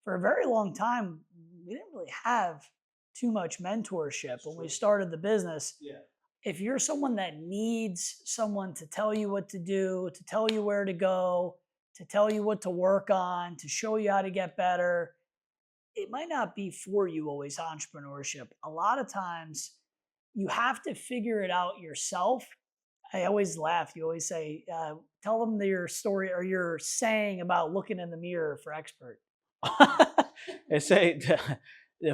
for a very long time, we didn't really have too much mentorship when we started the business. Yeah. If you're someone that needs someone to tell you what to do, to tell you where to go, to tell you what to work on, to show you how to get better, it might not be for you always entrepreneurship. A lot of times you have to figure it out yourself. I always laugh. You always say, tell them your story or your saying about looking in the mirror for expert. I say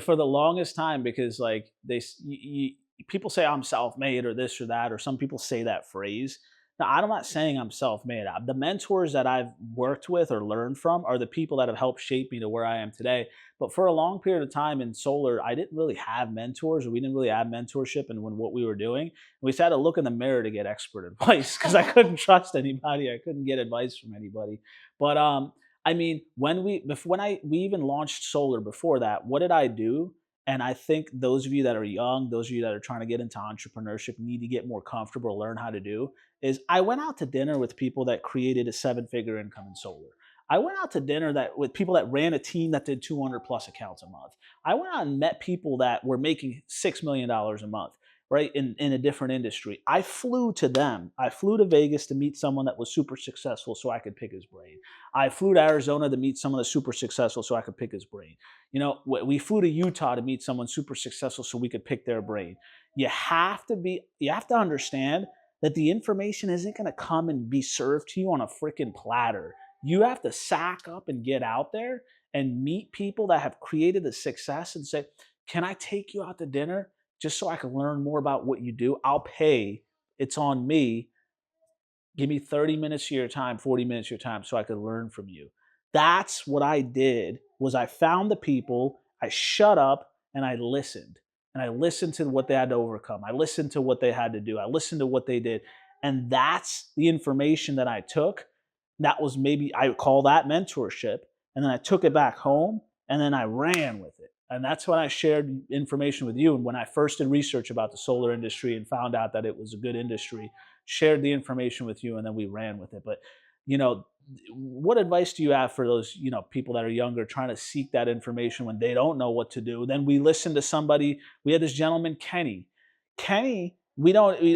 for the longest time because like people say I'm self-made or this or that, or some people say that phrase. Now I'm not saying I'm self-made. The mentors that I've worked with or learned from are the people that have helped shape me to where I am today. But for a long period of time in solar, I didn't really have mentors, or we didn't really have mentorship in what we were doing. We just had to look in the mirror to get expert advice because I couldn't trust anybody. I couldn't get advice from anybody. But I mean, we even launched solar before that, what did I do? And I think those of you that are young, those of you that are trying to get into entrepreneurship, need to get more comfortable, learn how to do, is I went out to dinner with people that created a seven-figure income in solar. I went out to dinner with people that ran a team that did 200 plus accounts a month. I went out and met people that were making $6 million a month, right, in a different industry. I flew to them. I flew to Vegas to meet someone that was super successful so I could pick his brain. I flew to Arizona to meet someone that's super successful so I could pick his brain. You know, we flew to Utah to meet someone super successful so we could pick their brain. You have to understand that the information isn't going to come and be served to you on a freaking platter. You have to sack up and get out there and meet people that have created the success and say, can I take you out to dinner just so I can learn more about what you do? I'll pay. It's on me. Give me 30 minutes of your time, 40 minutes of your time so I could learn from you. That's what I did. Was I found the people, I shut up and I listened. And I listened to what they had to overcome. I listened to what they had to do. I listened to what they did. And that's the information that I took. That was, maybe I would call that mentorship. And then I took it back home and then I ran with it. And that's when I shared information with you. And when I first did research about the solar industry and found out that it was a good industry, shared the information with you, and then we ran with it. But, you know, what advice do you have for those, people that are younger trying to seek that information when they don't know what to do? Then we listened to somebody. We had this gentleman, Kenny. Kenny,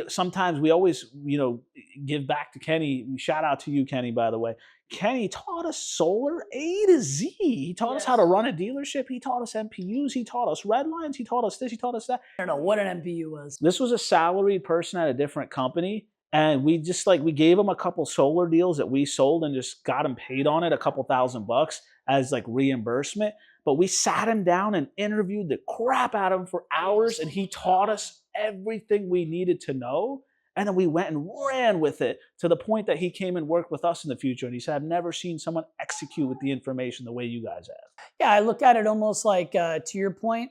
sometimes we always, give back to Kenny. Shout out to you, Kenny, by the way. Kenny taught us solar A to Z. He taught us how to run a dealership. He taught us MPUs. He taught us red lines. He taught us this. He taught us that. I don't know what an MPU was. This was a salaried person at a different company. And we just we gave him a couple solar deals that we sold and just got him paid on it, a couple $1,000 as reimbursement. But we sat him down and interviewed the crap out of him for hours, and he taught us everything we needed to know. And then we went and ran with it to the point that he came and worked with us in the future. And he said, I've never seen someone execute with the information the way you guys have. Yeah, I look at it almost like, to your point,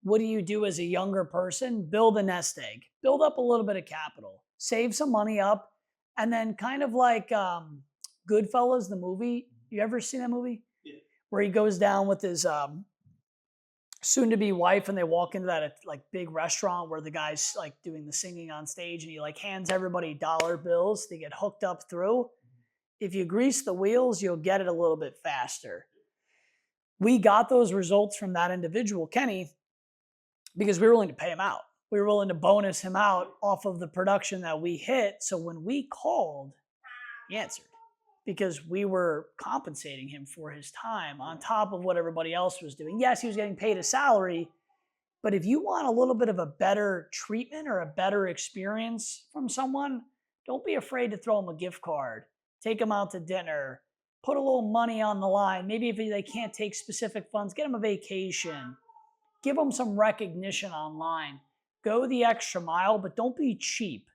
what do you do as a younger person? Build a nest egg, build up a little bit of capital, save some money up, and then kind of like Goodfellas, the movie. You ever seen that movie? Yeah. Where he goes down with his soon-to-be wife, and they walk into that big restaurant where the guy's doing the singing on stage, and he hands everybody dollar bills to get hooked up through. If you grease the wheels, you'll get it a little bit faster. We got those results from that individual, Kenny, because we were willing to pay him out. We were willing to bonus him out off of the production that we hit. So when we called, he answered because we were compensating him for his time on top of what everybody else was doing. Yes, he was getting paid a salary, but if you want a little bit of a better treatment or a better experience from someone, don't be afraid to throw them a gift card, take them out to dinner, put a little money on the line. Maybe if they can't take specific funds, get them a vacation. Give them some recognition online. Go the extra mile, but don't be cheap.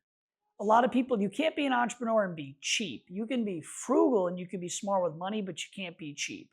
A lot of people, you can't be an entrepreneur and be cheap. You can be frugal and you can be smart with money, but you can't be cheap.